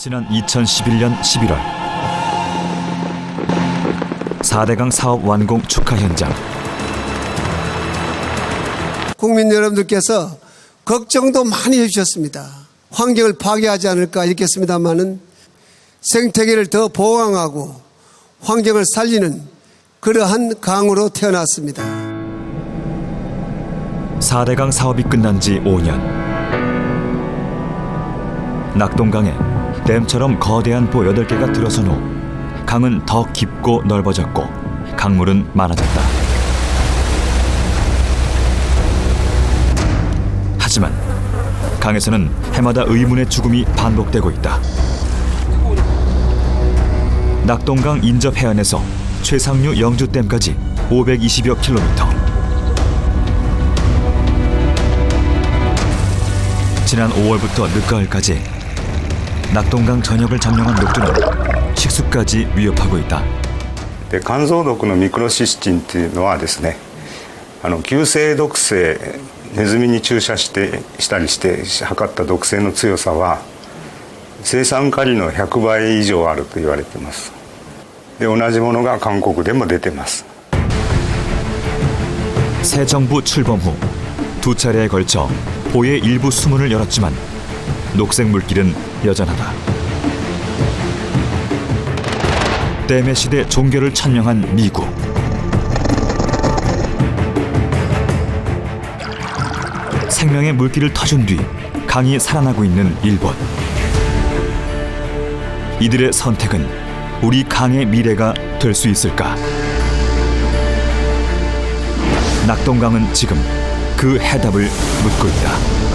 지난 2011년 11월 4대강 사업 완공 축하 현장. 국민 여러분들께서 걱정도 많이 해주셨습니다. 환경을 파괴하지 않을까 했겠습니다마는 생태계를 더 보강하고 환경을 살리는 그러한 강으로 태어났습니다. 4대강 사업이 끝난 지 5년. 낙동강에 댐처럼 거대한 보 8개가 들어선 후 강은 더 깊고 넓어졌고 강물은 많아졌다. 하지만 강에서는 해마다 의문의 죽음이 반복되고 있다. 낙동강 인접 해안에서 최상류 영주댐까지 520여 킬로미터. 지난 5월부터 늦가을까지 낙동강 전역을 점령한 녹조는 식수까지 위협하고 있다. 乾燥毒のミクロシスチンというのはですね、急性毒性、ネズミに注射したりして測った毒性の強さは生産カリの100倍以上あると言われています。で、同じものが韓国でも出ています。 새 정부 출범 후 두 차례에 걸쳐 보의 일부 수문을 열었지만 녹색 물길은 여전하다. 댐의 시대 종교를 천명한 미국. 생명의 물길을 터준 뒤 강이 살아나고 있는 일본. 이들의 선택은 우리 강의 미래가 될 수 있을까? 낙동강은 지금 그 해답을 묻고 있다.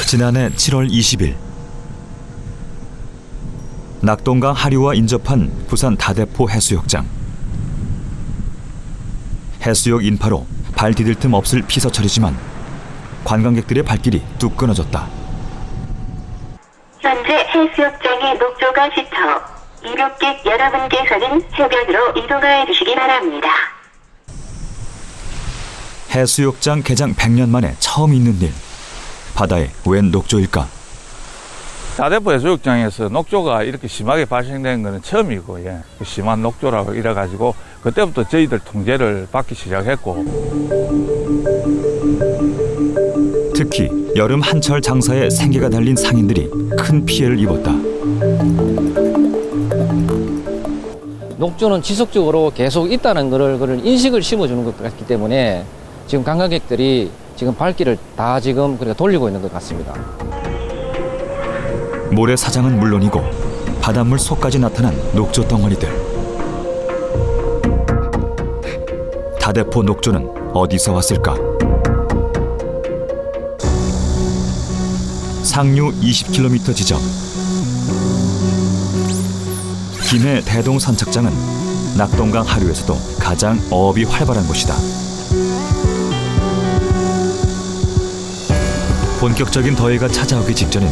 지난해 7월 20일 낙동강 하류와 인접한 부산 다대포 해수욕장. 해수욕 인파로 발 디딜 틈 없을 피서철이지만 관광객들의 발길이 뚝 끊어졌다. 현재 해수욕장의 녹조가 짙어 이륙객 여러분께서는 해변으로 이동해 주시기 바랍니다. 해수욕장 개장 100년 만에 처음 있는 일. 바다에 웬 녹조일까? 다대포 해수욕장에서 녹조가 이렇게 심하게 발생된 것은 처음이고, 심한 녹조라고 이래가지고 그때부터 저희들 통제를 받기 시작했고. 특히 여름 한철 장사에 생계가 달린 상인들이 큰 피해를 입었다. 녹조는 지속적으로 계속 있다는 그걸 인식을 심어주는 것 같기 때문에 지금 관광객들이 지금 발길을 다 지금 돌리고 있는 것 같습니다. 모래사장은 물론이고 바닷물 속까지 나타난 녹조 덩어리들. 다대포 녹조는 어디서 왔을까? 상류 20km 지점. 김해 대동 선착장은 낙동강 하류에서도 가장 어업이 활발한 곳이다. 본격적인 더위가 찾아오기 직전인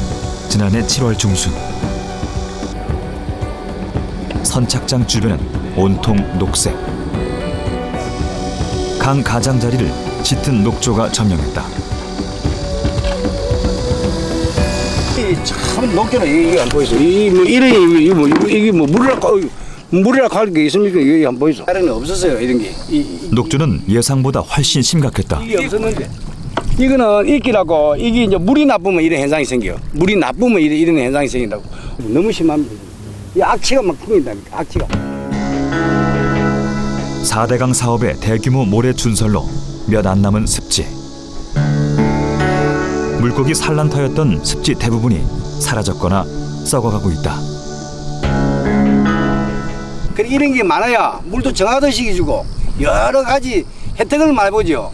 지난해 7월 중순. 선착장 주변은 온통 녹색. 강 가장자리를 짙은 녹조가 점령했다. 참 녹조는 이게 안 보이죠. 이게 물이라 갈 게 있습니까? 이게 안 보이죠. 다른 없었어요 이런 게. 녹조는 예상보다 훨씬 심각했다. 이게 없었는데. 이거는 이끼라고 이게 이제 물이 나쁘면 이런 현상이 생겨요. 물이 나쁘면 이런 현상이 생긴다고. 너무 심합니다. 이 악취가 막 풍긴다. 악취가. 4대강 사업의 대규모 모래 준설로 몇 안 남은 습지. 물고기 산란터였던 습지 대부분이 사라졌거나 썩어가고 있다. 그래 이런 게 많아야 물도 정화도식이 주고 여러 가지 혜택을 많이 보죠.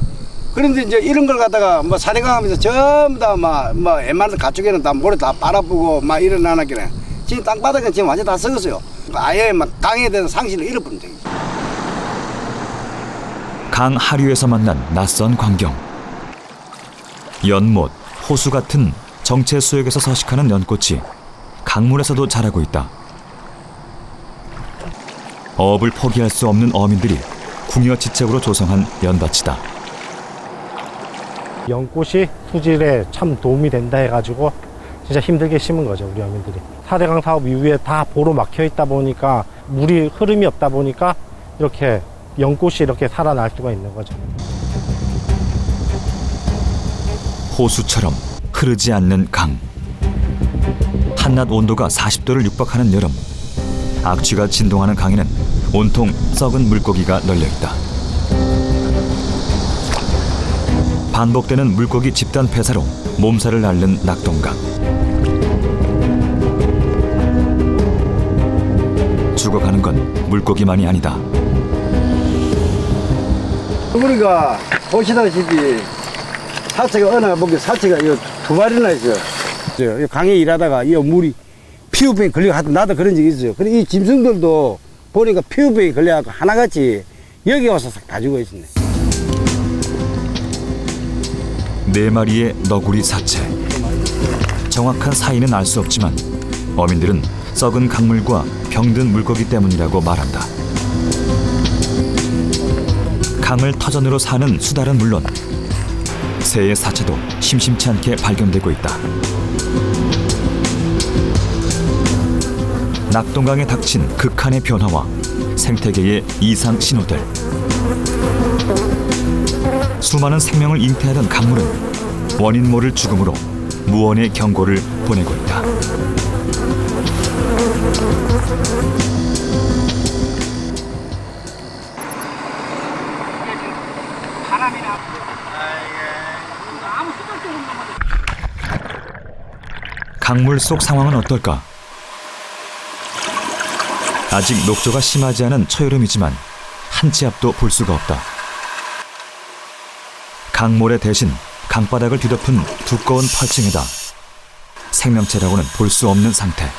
그런데 이제 이런 걸 갖다가 4대강 하면서 전부 다 웬만한 가축에는 다 모래 다 빨아보고 일어나나기는 지금 땅바닥은 지금 완전 다 썩었어요. 아예 강에 대한 상실을 잃어버린 거죠. 강 하류에서 만난 낯선 광경. 연못, 호수 같은 정체 수역에서 서식하는 연꽃이 강물에서도 자라고 있다. 어업을 포기할 수 없는 어민들이 궁여지책으로 조성한 연밭이다. 연꽃이 수질에 참 도움이 된다 해가지고 진짜 힘들게 심은 거죠, 우리 어민들이. 4대강 사업 이후에 다 보로 막혀 있다 보니까 물이 흐름이 없다 보니까 이렇게 연꽃이 이렇게 살아날 수가 있는 거죠. 호수처럼 흐르지 않는 강. 한낮 온도가 40도를 육박하는 여름. 악취가 진동하는 강에는 온통 썩은 물고기가 널려있다. 반복되는 물고기 집단 폐사로 몸살을 앓는 낙동강. 죽어가는 건 물고기만이 아니다. 우리가 보시다시피 사체가 어느 보기 사체가 이거 2마리나 있어요. 강에 일하다가 이 물이 피부병이 걸려 하여튼 나도 그런 적이 있어요. 근데 이 짐승들도 보니까 피부병이 걸려갖고 하나같이 여기 와서 싹 다 죽어 있었네. 4마리의 너구리 사체. 정확한 사이는 알 수 없지만 어민들은 썩은 강물과 병든 물고기 때문이라고 말한다. 강을 터전으로 사는 수달은 물론 새의 사체도 심심치 않게 발견되고 있다. 낙동강에 닥친 극한의 변화와 생태계의 이상 신호들. 수많은 생명을 잉태하던 강물은 원인 모를 죽음으로 무언의 경고를 보내고 있다. 강물 속 상황은 어떨까? 아직 녹조가 심하지 않은 초여름이지만 한 치 앞도 볼 수가 없다. 강모래 대신 강바닥을 뒤덮은 두꺼운 펄층에다 생명체라고는 볼 수 없는 상태.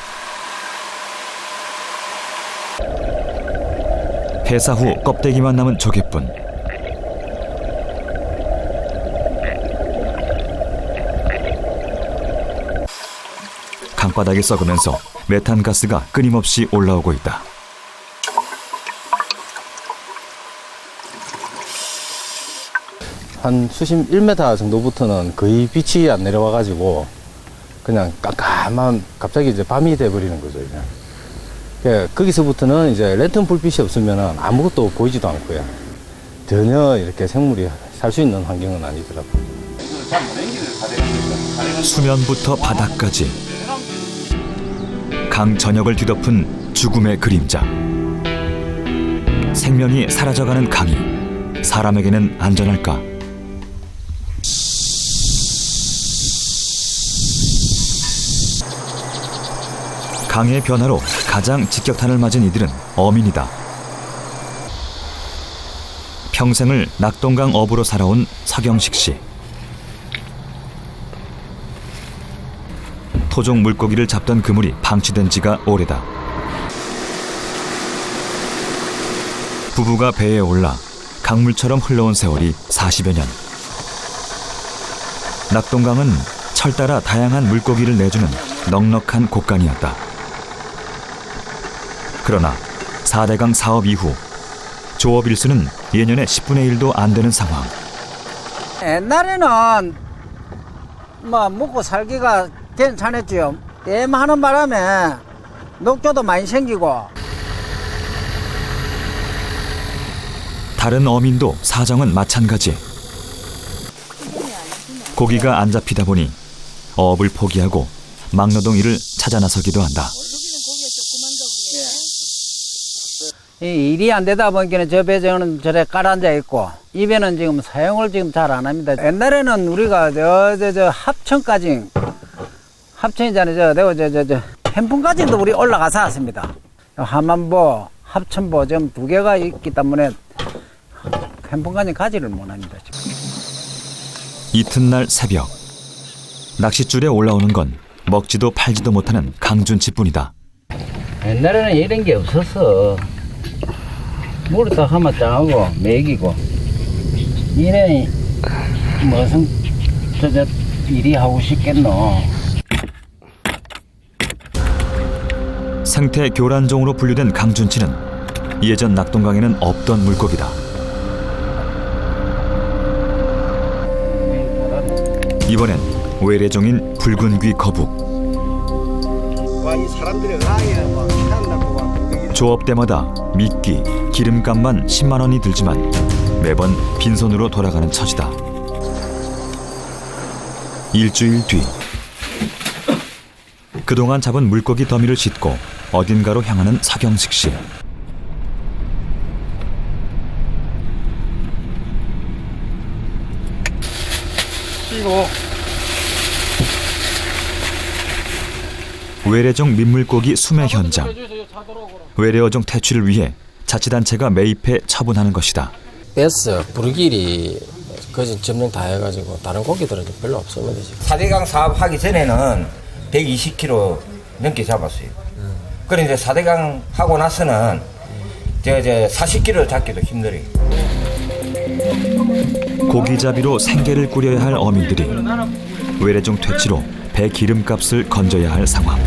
폐사 후 껍데기만 남은 조개뿐. 강바닥이 썩으면서 메탄가스가 끊임없이 올라오고 있다. 한 수심 1m 정도부터는 거의 빛이 안 내려와가지고 그냥 깜깜한 갑자기 이제 밤이 돼버리는 거죠. 이제. 예, 거기서부터는 이제 랜턴 불빛이 없으면 아무것도 보이지도 않고요. 전혀 이렇게 생물이 살 수 있는 환경은 아니더라고요. 수면부터 바닥까지 강 전역을 뒤덮은 죽음의 그림자. 생명이 사라져가는 강이 사람에게는 안전할까? 강의 변화로 가장 직격탄을 맞은 이들은 어민이다. 평생을 낙동강 어부로 살아온 서경식 씨. 토종 물고기를 잡던 그물이 방치된 지가 오래다. 부부가 배에 올라 강물처럼 흘러온 세월이 40여 년. 낙동강은 철따라 다양한 물고기를 내주는 넉넉한 곳간이었다. 그러나 4대강 사업 이후 조업 일수는 예년의 10분의 1도 안 되는 상황. 옛날에는 뭐 먹고 살기가 괜찮았지요. 하는 바람에 녹조도 많이 생기고. 다른 어민도 사정은 마찬가지. 고기가 안 잡히다 보니 어업을 포기하고 막노동 일을 찾아 나서기도 한다. 이 일이 안 되다 보니까 저 배정은 저래 깔아앉아 있고 이 배는 지금 사용을 지금 잘 안 합니다. 옛날에는 우리가 저 합천까지 합천이잖아요. 내가 햄풍까지도 우리 올라가서 왔습니다. 함안보, 합천보 지금 2개가 있기 때문에 햄풍까지 가지를 못합니다. 이튿날 새벽 낚싯줄에 올라오는 건 먹지도 팔지도 못하는 강준치뿐이다. 옛날에는 이런 게 없었어. 물을 딱 하면 짱하고 먹이고 이래 무슨 저 일이 하고 싶겠노. 생태 교란종으로 분류된 강준치는 예전 낙동강에는 없던 물고기다. 이번엔 외래종인 붉은 귀 거북. 이 사람들이 막 피난다고 막 조업 때마다 미끼, 기름값만 10만 원이 들지만 매번 빈손으로 돌아가는 처지다. 일주일 뒤 그동안 잡은 물고기 더미를 싣고 어딘가로 향하는 서경식 씨. 외래종 민물고기 수매 현장. 외래어종 퇴치를 위해 자치단체가 매입해 처분하는 것이다. 베스, 부르기리, 거진 점령 다 해가지고 다른 고기들은 별로 없습니다. 지금. 4대강 사업하기 전에는 120kg 넘게 잡았어요. 그런데 이제 4대강 하고 나서는 40kg 잡기도 힘들어요. 고기잡이로 생계를 꾸려야 할 어민들이 외래종 퇴치로 배 기름값을 건져야 할 상황.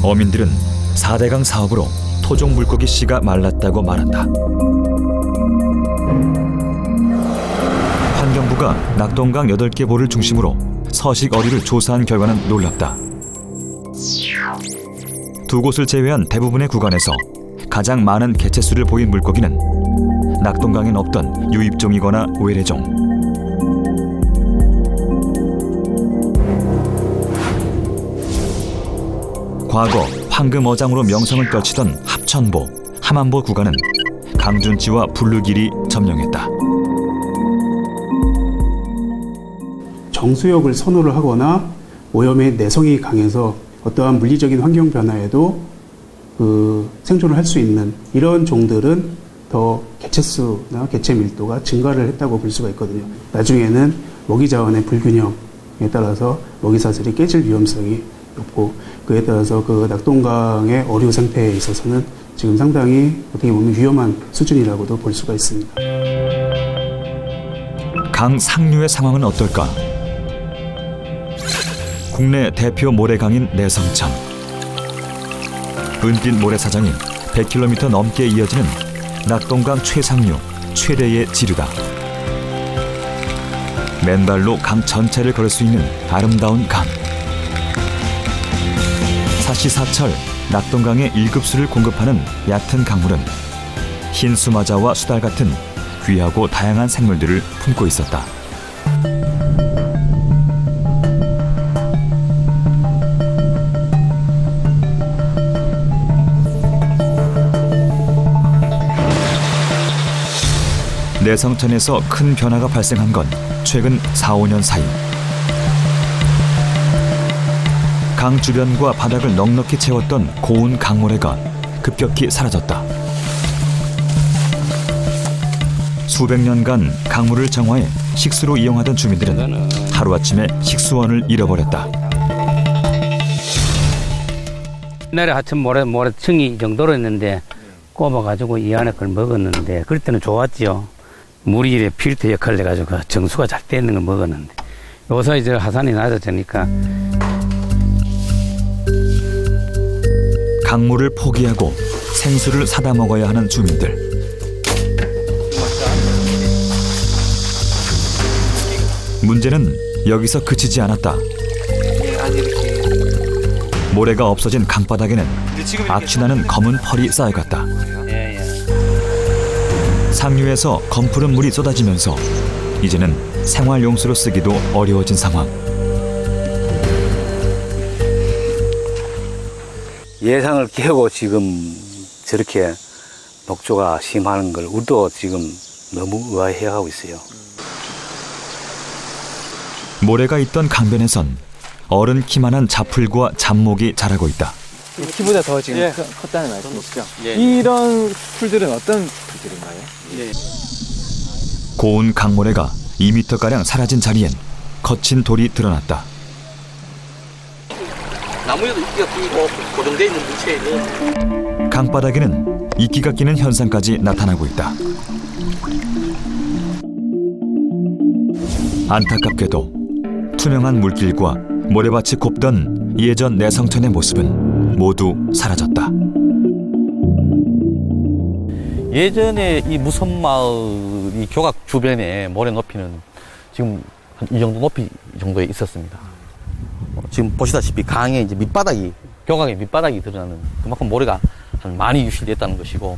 어민들은 4대강 사업으로 토종 물고기 씨가 말랐다고 말한다. 환경부가 낙동강 8개 보를 중심으로 서식 어류를 조사한 결과는 놀랍다. 두 곳을 제외한 대부분의 구간에서 가장 많은 개체수를 보인 물고기는 낙동강엔 없던 유입종이거나 외래종. 과거 황금어장으로 명성을 떨치던 합천보, 함안보 구간은 강준치와 블루길이 점령했다. 정수역을 선호를 하거나 오염의 내성이 강해서 어떠한 물리적인 환경 변화에도 생존을 할 수 있는 이런 종들은 더 개체수나 개체 밀도가 증가를 했다고 볼 수가 있거든요. 나중에는 먹이 자원의 불균형에 따라서 먹이 사슬이 깨질 위험성이 높고, 그에 따라서 그 낙동강의 어류 생태에 있어서는 지금 상당히 어떻게 보면 위험한 수준이라고도 볼 수가 있습니다. 강 상류의 상황은 어떨까? 국내 대표 모래강인 내성천. 은빛 모래사장이 100km 넘게 이어지는 낙동강 최상류, 최대의 지류다. 맨발로 강 전체를 걸을 수 있는 아름다운 강. 사시사철 낙동강에 1급수를 공급하는 얕은 강물은 흰 수마자와 수달 같은 귀하고 다양한 생물들을 품고 있었다. 내성천에서 큰 변화가 발생한 건 최근 4-5년 사이. 강 주변과 바닥을 넉넉히 채웠던 고운 강모래가 급격히 사라졌다. 수백 년간 강물을 정화해 식수로 이용하던 주민들은 하루아침에 식수원을 잃어버렸다. 옛날에 하천 모래층이 이 정도로 했는데 꼽아가지고 이 안에 걸 먹었는데 그럴 때는 좋았죠. 물이 이래 필터 역할을 해가지고 정수가 잘 되는 걸 먹었는데 요새 이제 하산이 낮아지니까 강물을 포기하고 생수를 사다 먹어야 하는 주민들. 문제는 여기서 그치지 않았다. 모래가 없어진 강바닥에는 악취나는 검은 펄이 쌓여갔다. 상류에서 검푸른 물이 쏟아지면서 이제는 생활용수로 쓰기도 어려워진 상황. 예상을 깨고 지금 저렇게 녹조가 심한 걸 우리도 지금 너무 의아해하고 있어요. 모래가 있던 강변에선 어른 키만한 자풀과 잡목이 자라고 있다. 키보다 더 지금 컸다는 말씀이시죠? 이런 풀들은 어떤 풀들인가요? 고운 강모래가 2m가량 사라진 자리엔 거친 돌이 드러났다. 나무에도 이끼가 끼고 고정되어 있는 물체에는 강바닥에는 이끼가 끼는 현상까지 나타나고 있다. 안타깝게도 투명한 물길과 모래밭이 곱던 예전 내성천의 모습은 모두 사라졌다. 예전에 이 무선마을 이 교각 주변에 모래 높이는 지금 한 이 정도 높이 정도에 있었습니다. 지금 보시다시피 강의 이제 밑바닥이, 교각의 밑바닥이 드러나는 그만큼 모래가 한 많이 유실됐다는 것이고,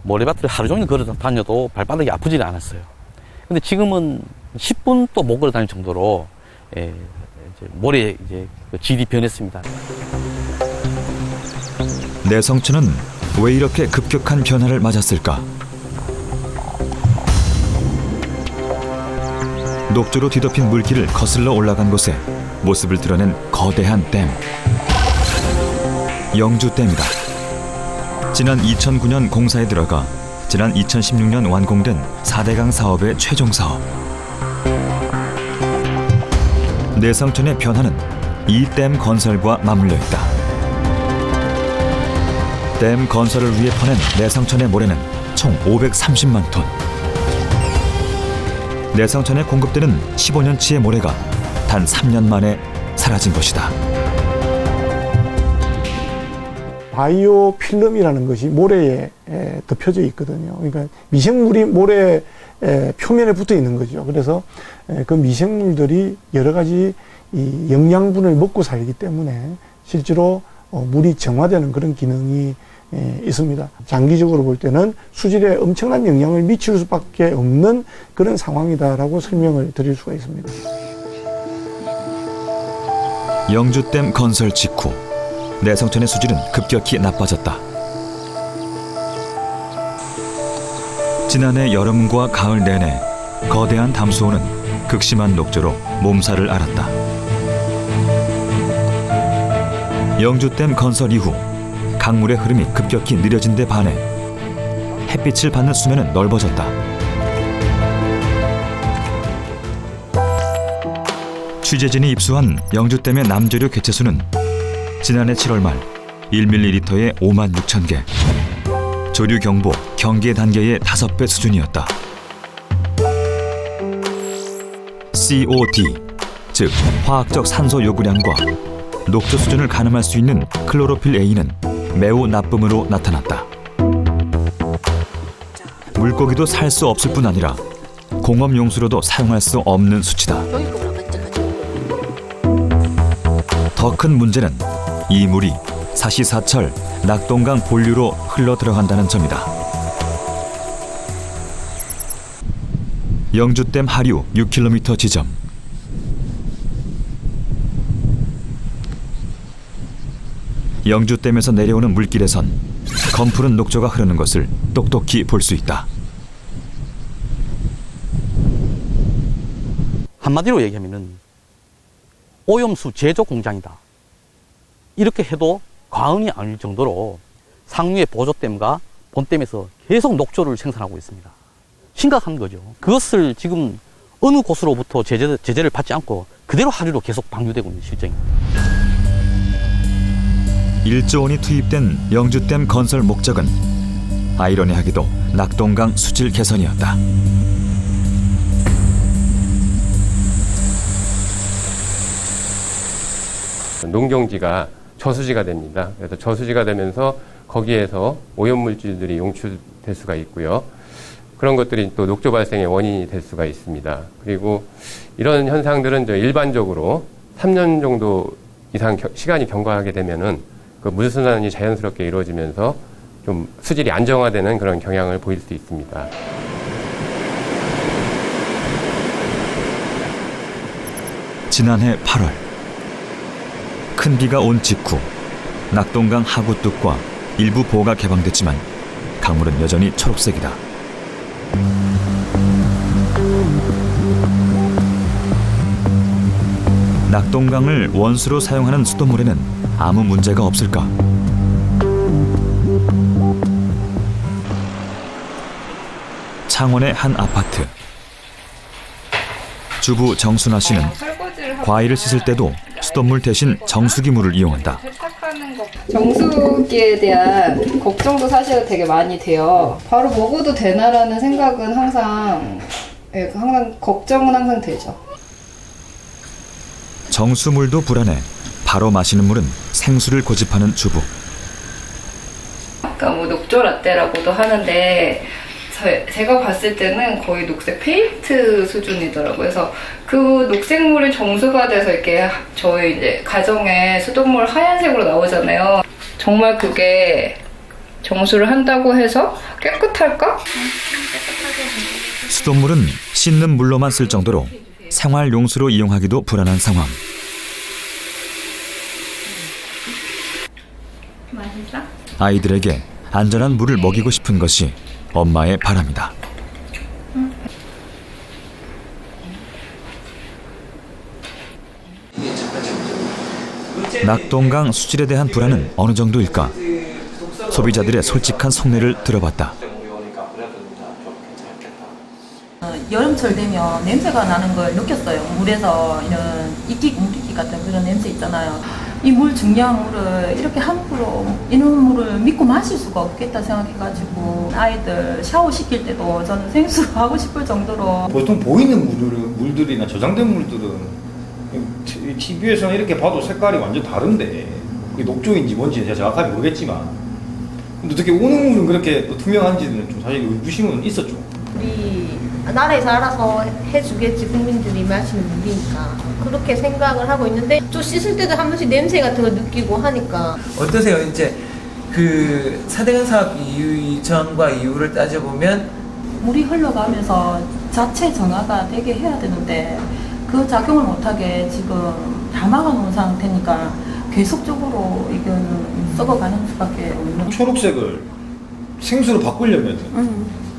모래밭을 하루 종일 걸어 다녀도 발바닥이 아프지는 않았어요. 근데 지금은 10분 또 못 걸어 다닐 정도로 이제 모래 이제 질이 변했습니다. 내성천은 왜 이렇게 급격한 변화를 맞았을까? 녹조로 뒤덮인 물길을 거슬러 올라간 곳에 모습을 드러낸 거대한 댐. 영주댐이다. 지난 2009년 공사에 들어가 지난 2016년 완공된 4대강 사업의 최종 사업. 내성천의 변화는 이 댐 건설과 맞물려 있다. 댐 건설을 위해 퍼낸 내성천의 모래는 총 530만 톤. 내성천에 공급되는 15년치의 모래가 단 3년 만에 사라진 것이다. 바이오 필름이라는 것이 모래에 덮여져 있거든요. 그러니까 미생물이 모래 표면에 붙어 있는 거죠. 그래서 그 미생물들이 여러 가지 이 영양분을 먹고 살기 때문에 실제로 물이 정화되는 그런 기능이 있습니다. 장기적으로 볼 때는 수질에 엄청난 영향을 미칠 수밖에 없는 그런 상황이다라고 설명을 드릴 수가 있습니다. 영주댐 건설 직후 내성천의 수질은 급격히 나빠졌다. 지난해 여름과 가을 내내 거대한 담수호는 극심한 녹조로 몸살을 앓았다. 영주댐 건설 이후 강물의 흐름이 급격히 느려진 데 반해 햇빛을 받는 수면은 넓어졌다. 취재진이 입수한 영주댐의 남조류 개체수는 지난해 7월 말 1ml에 5만 6천 개, 조류 경보 경계 단계의 5배 수준이었다. COD, 즉 화학적 산소 요구량과 녹조 수준을 가늠할 수 있는 클로로필 A는 매우 나쁨으로 나타났다. 물고기도 살 수 없을 뿐 아니라 공업용수로도 사용할 수 없는 수치다. 더 큰 문제는 이 물이 사시사철 낙동강 본류로 흘러 들어간다는 점이다. 영주댐 하류 6km 지점. 영주댐에서 내려오는 물길에선 검푸른 녹조가 흐르는 것을 똑똑히 볼 수 있다. 한마디로 얘기하면은 오염수 제조 공장이다. 이렇게 해도 과언이 아닐 정도로 상류의 보조댐과 본댐에서 계속 녹조를 생산하고 있습니다. 심각한 거죠. 그것을 지금 어느 곳으로부터 제재를 받지 않고 그대로 하류로 계속 방류되고 있는 실정입니다. 1조 원이 투입된 영주댐 건설 목적은 아이러니하게도 낙동강 수질 개선이었다. 농경지가 저수지가 됩니다. 그래서 저수지가 되면서 거기에서 오염물질들이 용출될 수가 있고요. 그런 것들이 또 녹조 발생의 원인이 될 수가 있습니다. 그리고 이런 현상들은 일반적으로 3년 정도 이상 시간이 경과하게 되면은 그 물순환이 자연스럽게 이루어지면서 좀 수질이 안정화되는 그런 경향을 보일 수 있습니다. 지난해 8월 큰 비가 온 직후 낙동강 하구뚝과 일부 보가 개방됐지만 강물은 여전히 초록색이다. 낙동강을 원수로 사용하는 수돗물에는 아무 문제가 없을까? 창원의 한 아파트. 주부 정순아 씨는 과일을 씻을 때도 수돗물 대신 정수기 물을 이용한다. 정수기에 대한 걱정도 사실 되게 많이 돼요. 바로 먹어도 되나라는 생각은 항상 걱정은 항상 되죠. 정수물도 불안해 바로 마시는 물은 생수를 고집하는 주부. 아까 뭐 녹조 라떼라고도 하는데 제가 봤을 때는 거의 녹색 페인트 수준이더라고요. 그래서 그 녹색물이 정수가 돼서 이렇게 저희 이제 가정에 수돗물 하얀색으로 나오잖아요. 정말 그게 정수를 한다고 해서 깨끗할까? 수돗물은 씻는 물로만 쓸 정도로 생활 용수로 이용하기도 불안한 상황. 맛있어? 아이들에게 안전한 물을 먹이고 싶은 것이 엄마의 바람이다. 낙동강 수질에 대한 불안은 어느 정도일까? 소비자들의 솔직한 속내를 들어봤다. 여름철 되면 냄새가 나는 걸 느꼈어요. 물에서 이런 이끼 같은 그런 냄새 있잖아요. 이 물 중요한 물을 이렇게 함부로 이런 물을 믿고 마실 수가 없겠다 생각해가지고 아이들 샤워시킬 때도 저는 생수하고 싶을 정도로. 보통 보이는 물들이나 저장된 물들은 TV에서는 이렇게 봐도 색깔이 완전 다른데 그게 녹조인지 뭔지 제가 정확하게 모르겠지만 근데 어떻게 오는 물은 그렇게 투명한지는 좀 사실 의구심은 있었죠. 우리 나라에서 알아서 해주겠지, 국민들이 마시는 물이니까 그렇게 생각을 하고 있는데 좀 씻을 때도 한 번씩 냄새 같은 거 느끼고 하니까. 어떠세요? 이제 그 4대강 사업 이전과 이후를 따져보면 물이 흘러가면서 자체 정화가 되게 해야 되는데 그 작용을 못하게 지금 다 막아놓은 상태니까 계속적으로 이거는 썩어가는 수밖에 없는. 초록색을 생수로 바꾸려면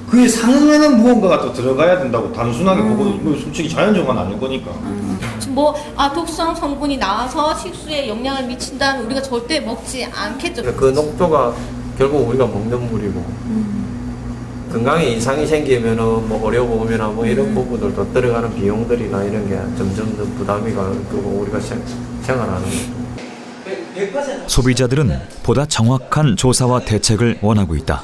그에 상응하는 무언가가 또 들어가야 된다고 단순하게 보고 솔직히 자연적만 아닐 거니까. 독성 성분이 나와서 식수에 영향을 미친다면 우리가 절대 먹지 않겠죠. 그 녹조가 결국 우리가 먹는 물이고 건강에 이상이 생기면은 뭐 어려움이나 뭐 이런 부분들도 들어가는 비용들이나 이런 게 점점 더 부담이 가고 우리가 생활하는 거. 소비자들은 보다 정확한 조사와 대책을 원하고 있다.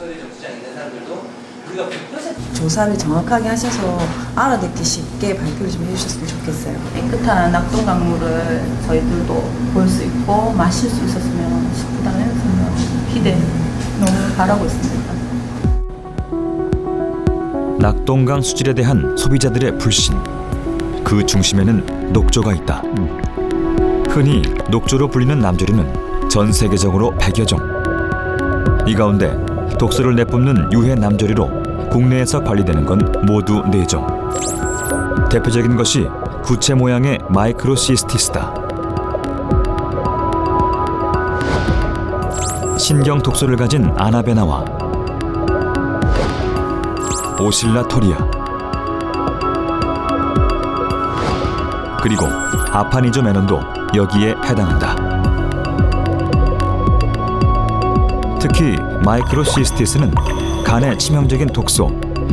조사를 정확하게 하셔서 알아듣기 쉽게 발표를 좀 해주셨으면 좋겠어요. 깨끗한 낙동강물을 저희들도 볼 수 있고 마실 수 있었으면 싶다는 기대 너무 바라고 있습니다. 낙동강 수질에 대한 소비자들의 불신. 그 중심에는 녹조가 있다. 흔히 녹조로 불리는 남조류는 전 세계적으로 100여 종. 이 가운데 독소를 내뿜는 유해 남조류로 국내에서 관리되는 건 모두 4종. 대표적인 것이 구체 모양의 마이크로시스티스다. 신경 독소를 가진 아나베나와 오실라토리아, 그리고 아파니조메논도 여기에 해당한다. 특히 마이크로시스티스는 간에 치명적인 독소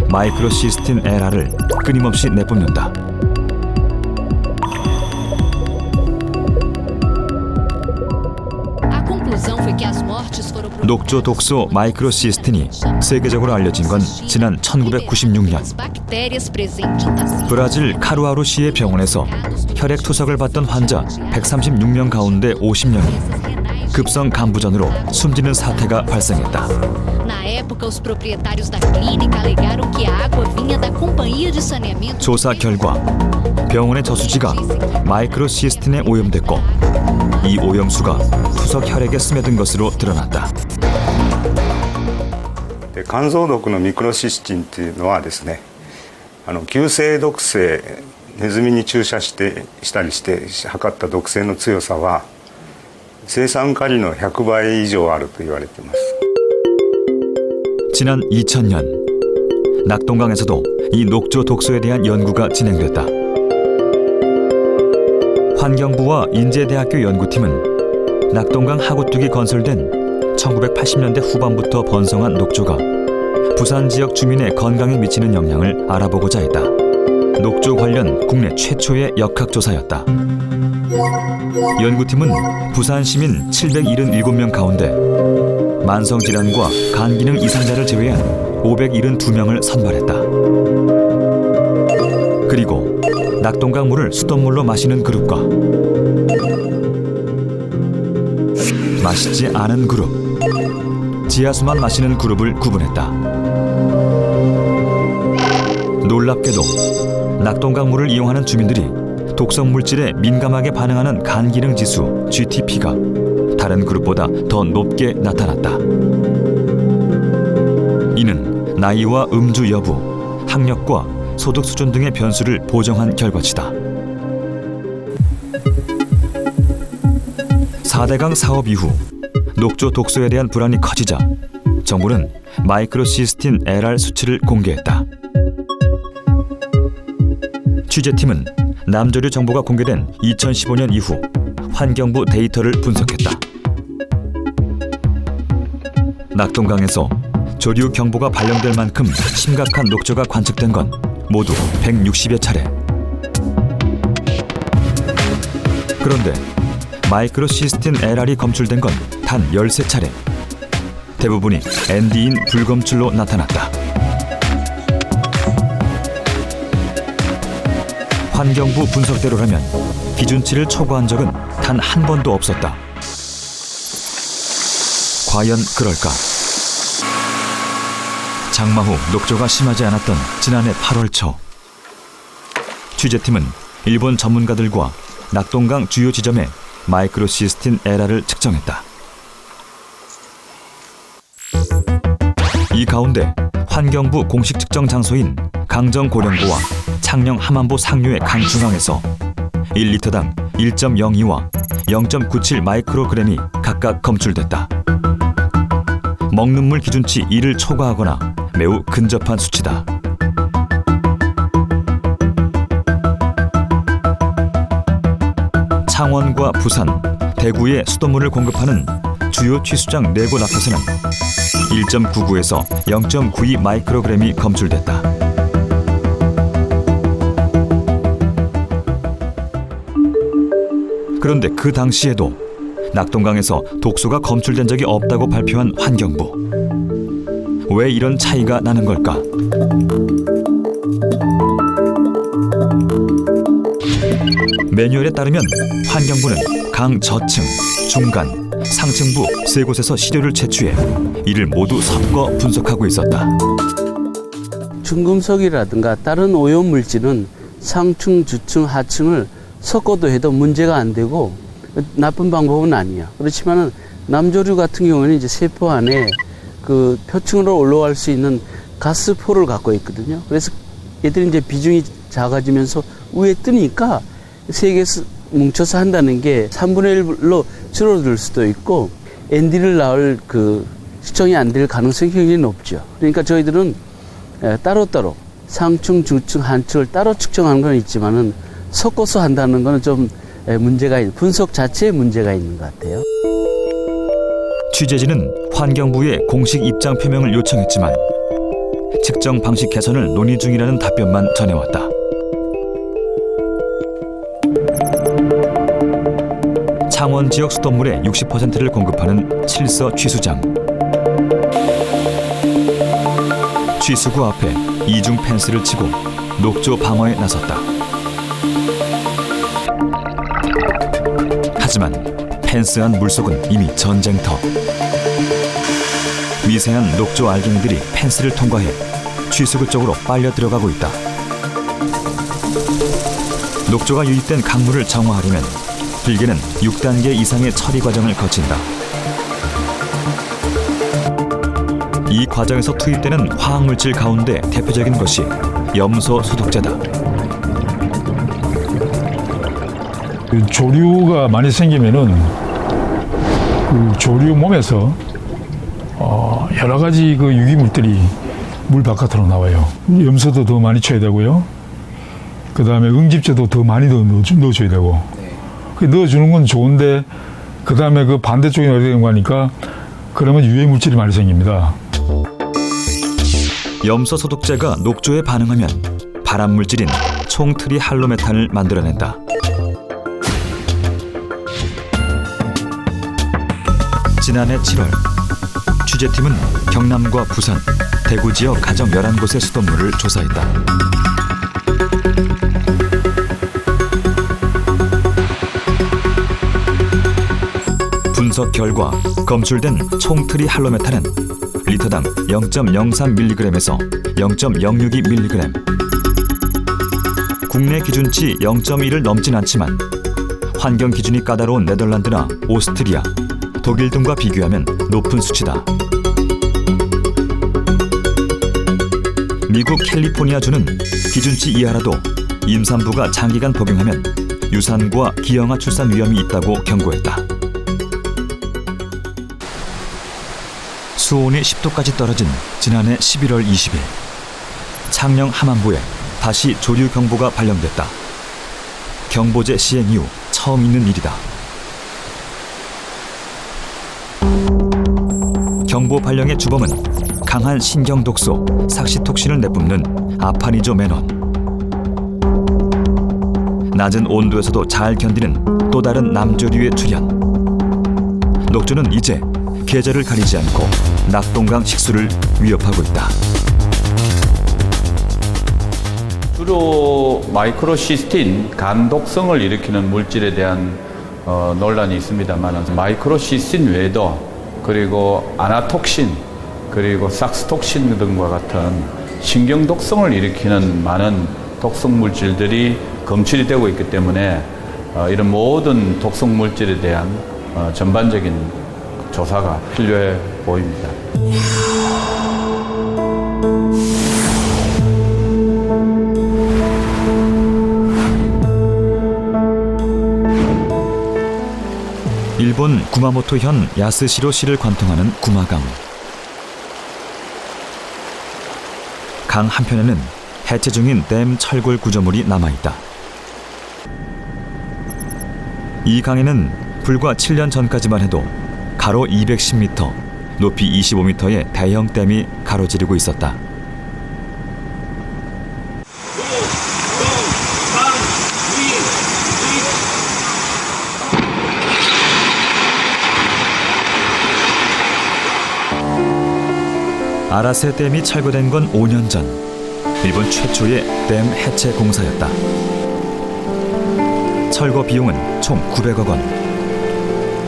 마이크로시스틴 에라를 끊임없이 내뿜는다. 녹조 독소 마이크로시스틴이 세계적으로 알려진 건 지난 1996년 브라질 카루아루시의 병원에서 혈액 투석을 받던 환자 136명 가운데 50명이 급성 간부전으로 숨지는 사태가 발생했다. 조사 결과 병원의 저수지가 마이크로시스틴에 오염됐고 이 오염수가 투석 혈액에 스며든 것으로 드러났다. 肝臓毒のミクロシスチンっていうのはですね、急性毒性、ネズミに注射したりして測った毒性の強さは青酸カリの100倍以上あると言われています。 지난 2000년 낙동강에서도 이 녹조 독소에 대한 연구가 진행됐다. 환경부와 인제대학교 연구팀은 낙동강 하구뚝이 건설된 1980년대 후반부터 번성한 녹조가 부산 지역 주민의 건강에 미치는 영향을 알아보고자 했다. 녹조 관련 국내 최초의 역학조사였다. 연구팀은 부산 시민 777명 가운데 만성질환과 간기능 이상자를 제외한 572명을 선발했다. 그리고 낙동강 물을 수돗물로 마시는 그룹과 마시지 않은 그룹, 지하수만 마시는 그룹을 구분했다. 놀랍게도 낙동강물을 이용하는 주민들이 독성 물질에 민감하게 반응하는 간기능 지수 GTP가 다른 그룹보다 더 높게 나타났다. 이는 나이와 음주 여부, 학력과 소득 수준 등의 변수를 보정한 결과치다. 4대강 사업 이후 녹조 독소에 대한 불안이 커지자 정부는 마이크로시스틴 LR 수치를 공개했다. 취재팀은 남조류 정보가 공개된 2015년 이후 환경부 데이터를 분석했다. 낙동강에서 조류 경보가 발령될 만큼 심각한 녹조가 관측된 건 모두 160여 차례. 그런데 마이크로시스틴 LR이 검출된 건 단 13차례. 대부분이 ND인 불검출로 나타났다. 환경부 분석대로라면 기준치를 초과한 적은 단 한 번도 없었다. 과연 그럴까? 장마 후 녹조가 심하지 않았던 지난해 8월 초, 취재팀은 일본 전문가들과 낙동강 주요 지점에 마이크로시스틴 LR을 측정했다. 이 가운데 환경부 공식 측정 장소인 강정 고령부와 창녕 함안보 상류의 강 중앙에서 1리터당 1.02와 0.97 마이크로그램이 각각 검출됐다. 먹는 물 기준치 1을 초과하거나 매우 근접한 수치다. 창원과 부산, 대구에 수돗물을 공급하는 주요 취수장 4곳 앞에서는 1.99에서 0.92 마이크로그램이 검출됐다. 그런데 그 당시에도 낙동강에서 독소가 검출된 적이 없다고 발표한 환경부. 왜 이런 차이가 나는 걸까? 매뉴얼에 따르면 환경부는 강 저층, 중간, 상층부 3곳에서 시료를 채취해 이를 모두 섞어 분석하고 있었다. 중금속이라든가 다른 오염물질은 상층, 주층, 하층을 섞어도 해도 문제가 안 되고 나쁜 방법은 아니야. 그렇지만은 남조류 같은 경우는 이제 세포 안에 그 표층으로 올라갈 수 있는 가스포를 갖고 있거든요. 그래서 얘들이 이제 비중이 작아지면서 위에 뜨니까 세 개에서 뭉쳐서 한다는 게 3분의 1로 줄어들 수도 있고 ND를 낳을 그 측정이 안 될 가능성이 굉장히 높죠. 그러니까 저희들은 따로따로 상층, 중층, 하층을 따로 측정하는 건 있지만은 섞어서 한다는 거는 좀 문제가 있는, 분석 자체에 문제가 있는 것 같아요. 취재진은 환경부에 공식 입장 표명을 요청했지만 측정 방식 개선을 논의 중이라는 답변만 전해왔다. 창원 지역 수돗물의 60%를 공급하는 칠서 취수장. 취수구 앞에 이중 펜스를 치고 녹조 방어에 나섰다. 하지만 펜스한 물속은 이미 전쟁터. 미세한 녹조 알갱이들이 펜스를 통과해 취수구 쪽으로 빨려 들어가고 있다. 녹조가 유입된 강물을 정화하려면 길게는 6단계 이상의 처리 과정을 거친다. 이 과정에서 투입되는 화학물질 가운데 대표적인 것이 염소 소독제다. 조류가 많이 생기면은 그 조류 몸에서 여러 가지 그 유기물들이 물 바깥으로 나와요. 염소도 더 많이 쳐야 되고요. 그 다음에 응집제도 더 많이 넣어줘야 되고. 넣어주는 건 좋은데 그 다음에 그 반대쪽에 넣어야 되는 거 하니까 그러면 유해 물질이 많이 생깁니다. 염소 소독제가 녹조에 반응하면 발암 물질인 총트리 할로메탄을 만들어낸다. 지난해 7월 취재팀은 경남과 부산, 대구 지역 가정 11곳의 수돗물을 조사했다. 분석 분석 결과 검출된 총 트리 할로메탄은 리터당 0.03mg에서 0.062mg. 국내 기준치 0.1을 넘진 않지만 환경 기준이 까다로운 네덜란드나 오스트리아, 독일 등과 비교하면 높은 수치다. 미국 캘리포니아주는 기준치 이하라도 임산부가 장기간 복용하면 유산과 기형아 출산 위험이 있다고 경고했다. 수온이 10도까지 떨어진 지난해 11월 20일, 창녕 함안부에 다시 조류 경보가 발령됐다. 경보제 시행 이후 처음 있는 일이다. 경보 발령의 주범은 강한 신경 독소 삭시톡신을 내뿜는 아파니조메논. 낮은 온도에서도 잘 견디는 또 다른 남조류의 출현. 녹조는 이제 계절을 가리지 않고 낙동강 식수를 위협하고 있다. 주로 마이크로시스틴, 간독성을 일으키는 물질에 대한 논란이 있습니다만 마이크로시스틴 외에도 그리고 아나톡신, 그리고 삭스톡신 등과 같은 신경독성을 일으키는 많은 독성 물질들이 검출이 되고 있기 때문에 이런 모든 독성 물질에 대한 전반적인 조사가 필요해 보입니다. 일본 구마모토현 야스시로시를 관통하는 구마강. 강 한편에는 해체 중인 댐 철골 구조물이 남아있다. 이 강에는 불과 7년 전까지만 해도 가로 210m, 높이 25m의 대형 댐이 가로지르고 있었다. 아라세 댐이 철거된 건 5년 전, 일본 최초의 댐 해체 공사였다. 철거 비용은 총 900억 원.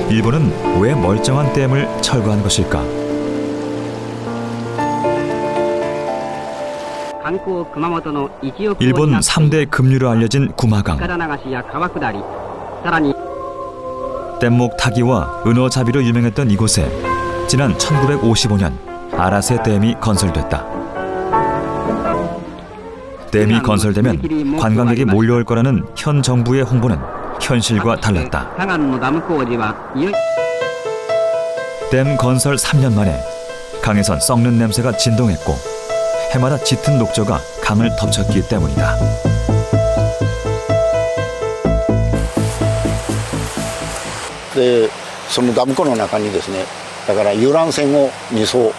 일본은 왜 멀쩡한 댐을 철거한 것일까? 일본 3대 급류로 알려진 구마강. 댐목 타기와 은어잡이로 유명했던 이곳에 지난 1955년 아라세 댐이 건설됐다. 댐이 건설되면 관광객이 몰려올 거라는 현 정부의 홍보는 현실과 달랐다. 댐 건설 3년 만에 강에선 썩는 냄새가 진동했고 해마다 짙은 녹조가 강을 덮쳤기 때문이다. 네, そのダム湖の中にですね、だから遊覧船を2艘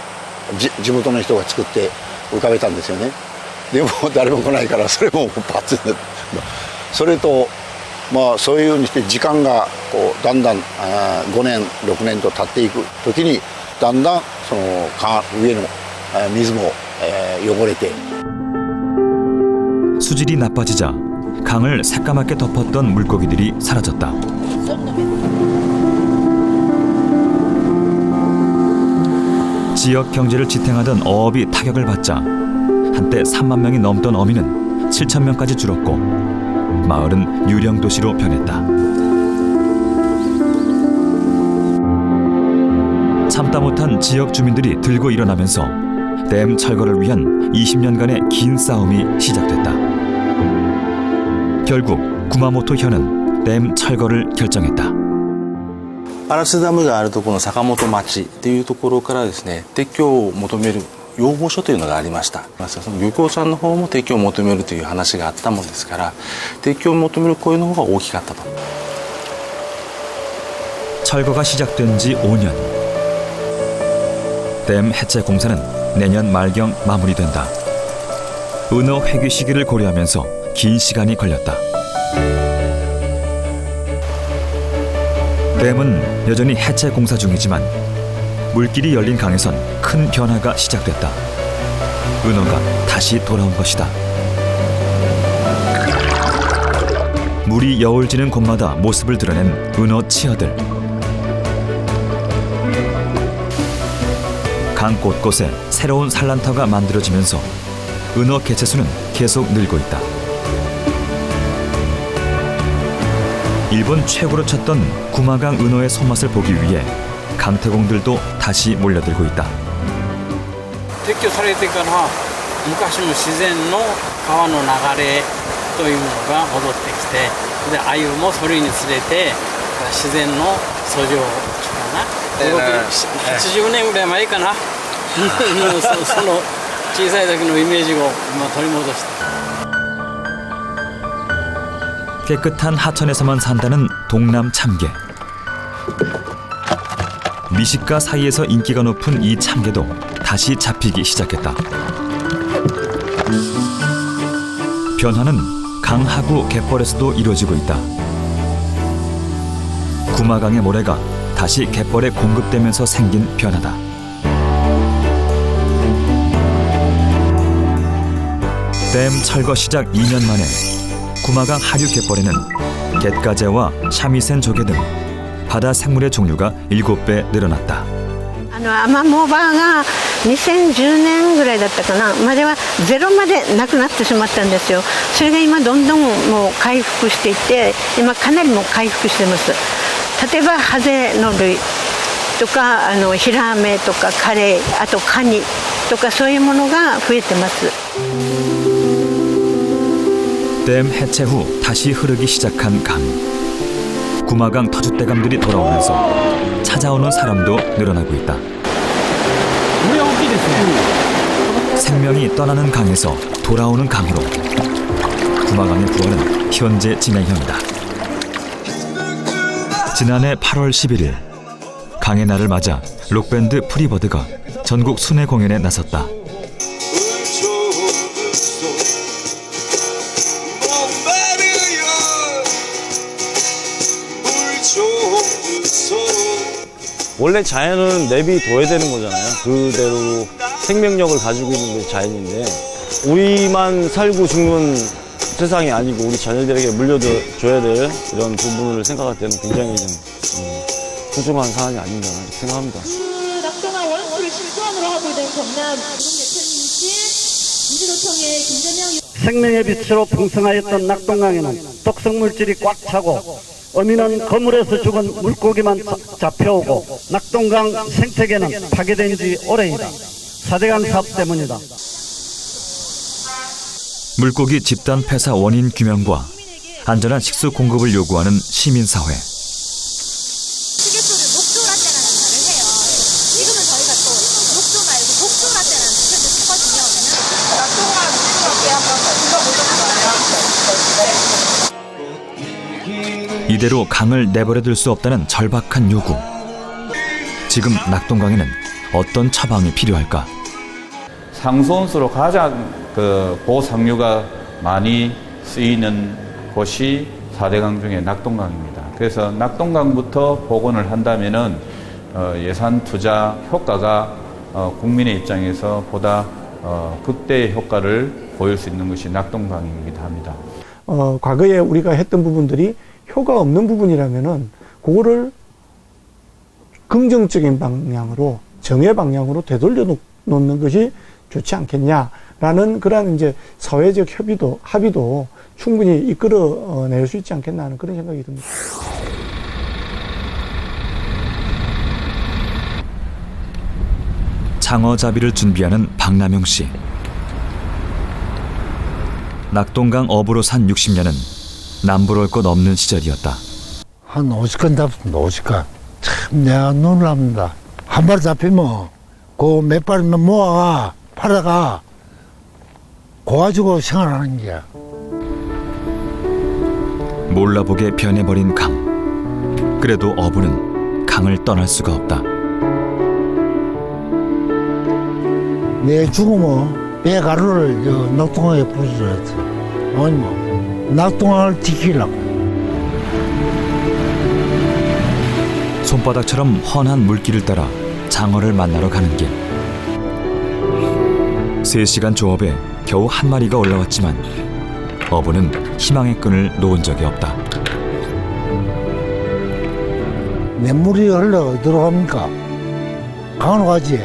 地元の人が作って浮かべたんですよね。でも誰も来ないからそれもパッツン。それとまあそういうふうにして時間がこうだんだん5年6年と経っていく時にだんだんその上の水も汚れて 수질이 나빠지자 강을 새까맣게 덮었던 물고기들이 사라졌다. 지역 경제를 지탱하던 어업이 타격을 받자 한때 3만 명이 넘던 어민은 7천 명까지 줄었고 마을은 유령 도시로 변했다. 참다 못한 지역 주민들이 들고 일어나면서 댐 철거를 위한 20년간의 긴 싸움이 시작됐다. 결국 구마모토현은 댐 철거를 결정했다. 荒瀬ダムがあるところの坂本町というところからですね、撤去を求める要望書というのがありました。その漁協さんの方も撤去を求めるという話があったもんですから、撤去を求める声の方が大きかったと。 철거가 시작된 지 5년. 댐 해체 공사는 내년 말경 마무리된다. 은어 회귀 시기를 고려하면서 긴 시간이 걸렸다. 댐은 여전히 해체 공사 중이지만 물길이 열린 강에선 큰 변화가 시작됐다. 은어가 다시 돌아온 것이다. 물이 여울지는 곳마다 모습을 드러낸 은어 치어들. 강 곳곳에 새로운 산란터가 만들어지면서 은어 개체수는 계속 늘고 있다. 일본 최고로 쳤던 구마강 은어의 손맛을 보기 위해 강태공들도 다시 몰려들고 있다. 撤去されてから昔の自然の川の流れというものが戻ってきて、で鮎もそれにつれて自然の遡上かな、80年ぐらい前かなその小さい時のイメージを今取り戻した。 깨끗한 하천에서만 산다는 동남 참개. 미식가 사이에서 인기가 높은 이 참개도 다시 잡히기 시작했다. 변화는 강하구 갯벌에서도 이루어지고 있다. 구마강의 모래가 다시 갯벌에 공급되면서 생긴 변화다. 댐 철거 시작 2년 만에 구마강 하류 갯벌에는 갯가재와 샤미센 조개 등 바다 생물의 종류가 7배 늘어났다. アマモバが2010年ぐらいだったかなまではゼロまでなくなってしまったんですよ。それが今どんどんもう回復していって今かなりもう回復してます。例えばハゼの類とかヒラメとかカレイあとカニとかそういうものが増えてます。 댐 해체 후 다시 흐르기 시작한 강. 구마강 터줏대감들이 돌아오면서 찾아오는 사람도 늘어나고 있다. 생명이 떠나는 강에서 돌아오는 강으로 구마강의 부활은 현재 진행형이다. 지난해 8월 11일 강의 날을 맞아 록밴드 프리버드가 전국 순회 공연에 나섰다. 원래 자연은 내비둬야 되는 거잖아요. 그대로 생명력을 가지고 있는 게 자연인데 우리만 살고 죽는 세상이 아니고 우리 자녀들에게 물려줘야 될 이런 부분을 생각할 때는 굉장히 좀 소중한 사안이 아닌가 생각합니다. 낙동강 원수를 실수원으로 하고 있는 경남 대표님이신 민주노총의 김재명 생명의 빛으로 풍성하였던 낙동강에는 독성물질이 꽉 차고 어미는 거물에서 죽은 물고기만 잡혀오고 낙동강 생태계는 파괴된 지 오래이다. 4대강 사업 때문이다. 물고기 집단 폐사 원인 규명과 안전한 식수 공급을 요구하는 시민사회. 이대로 강을 내버려둘 수 없다는 절박한 요구. 지금 낙동강에는 어떤 처방이 필요할까? 상수원수로 가장 보상류가 많이 쓰이는 곳이 4대강 중에 낙동강입니다. 그래서 낙동강부터 복원을 한다면은 예산 투자 효과가 국민의 입장에서 보다 극대의 효과를 보일 수 있는 것이 낙동강이기도 합니다. 과거에 우리가 했던 부분들이 효과 없는 부분이라면은 그거를 긍정적인 방향으로 정의 방향으로 되돌려 놓는 것이 좋지 않겠냐라는 그런 이제 사회적 합의도 충분히 이끌어낼 수 있지 않겠나 하는 그런 생각이 듭니다. 장어잡이를 준비하는 박남용 씨. 낙동강 어부로 산 60년은 남부러울 것 없는 시절이었다. 한 50건 잡습니다. 50건. 참 내가 놀랍니다. 한 마리 잡히면 그 몇 발이면 모아가 팔아가 고가지고 생활하는 게야. 몰라보게 변해버린 강. 그래도 어부는 강을 떠날 수가 없다. 내 죽으면 배 가루를 낙동강에 부어줘야지. 아니 뭐 낙동강을 지키려고. 손바닥처럼 훤한 물길을 따라 장어를 만나러 가는 길. 3시간 조업에 겨우 한 마리가 올라왔지만 어부는 희망의 끈을 놓은 적이 없다. 내 물이 흘러 들어갑니까? 강으로 가지.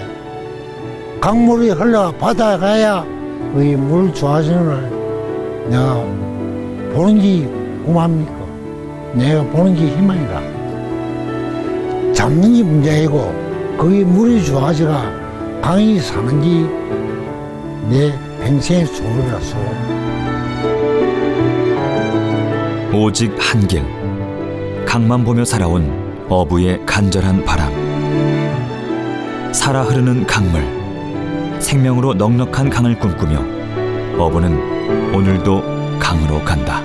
강물이 흘러 바다에 가야 이 물 좋아지는 걸 내가 보는 게 고맙니까? 내가 보는 게 희망이다. 잡는 게 문제이고 거기 물이 좋아지가 강이 사는 게 내 평생의 소원이라서. 오직 한 길, 강만 보며 살아온 어부의 간절한 바람. 살아 흐르는 강물, 생명으로 넉넉한 강을 꿈꾸며 어부는 오늘도 강으로 간다.